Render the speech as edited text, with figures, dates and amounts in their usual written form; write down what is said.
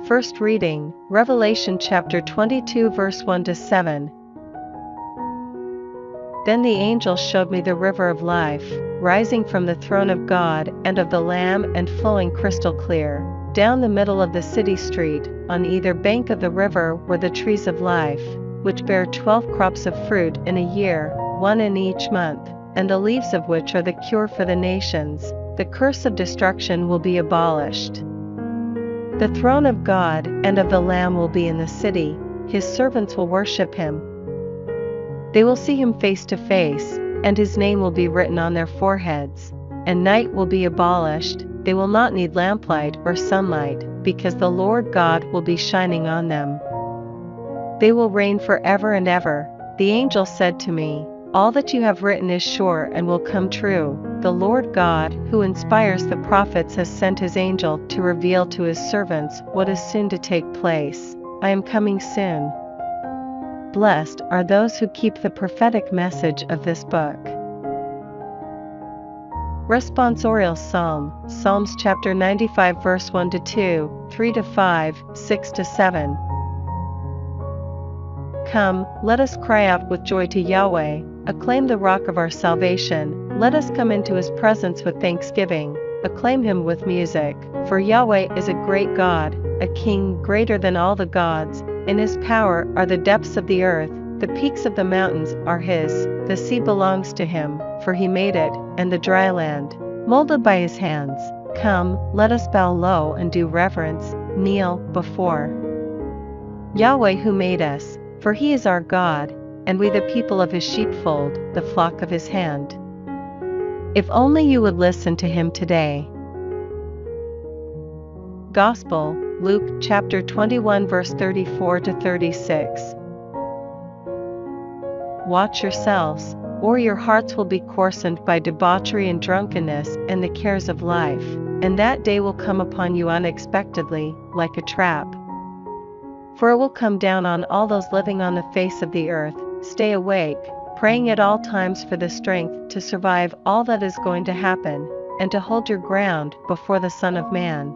First reading, Revelation chapter 22 verse 1-7. Then the angel showed me the river of life, rising from the throne of God and of the Lamb and flowing crystal clear. Down the middle of the city street, on either bank of the river were the trees of life, which bear 12 crops of fruit in a year, one in each month, and the leaves of which are the cure for the nations. The curse of destruction will be abolished. The throne of God and of the Lamb will be in the city, his servants will worship him. They will see him face to face, and his name will be written on their foreheads, and night will be abolished. They will not need lamplight or sunlight, because the Lord God will be shining on them. They will reign forever and ever. The angel said to me, "All that you have written is sure and will come true. The Lord God, who inspires the prophets, has sent his angel to reveal to his servants what is soon to take place. I am coming soon." Blessed are those who keep the prophetic message of this book. Responsorial Psalm, Psalms chapter 95 verse 1-2, 3-5, 6-7. Come, let us cry out with joy to Yahweh, acclaim the rock of our salvation. Let us come into his presence with thanksgiving, acclaim him with music. For Yahweh is a great God, a king greater than all the gods. In his power are the depths of the earth, the peaks of the mountains are his. The sea belongs to him, for he made it, and the dry land, molded by his hands. Come, let us bow low and do reverence, kneel before Yahweh who made us, for he is our God, and we the people of his sheepfold, the flock of his hand. If only you would listen to him today. Gospel, Luke chapter 21 verse 34-36. Watch yourselves, or your hearts will be coarsened by debauchery and drunkenness and the cares of life, and that day will come upon you unexpectedly, like a trap. For it will come down on all those living on the face of the earth. Stay awake, praying at all times for the strength to survive all that is going to happen, and to hold your ground before the Son of Man.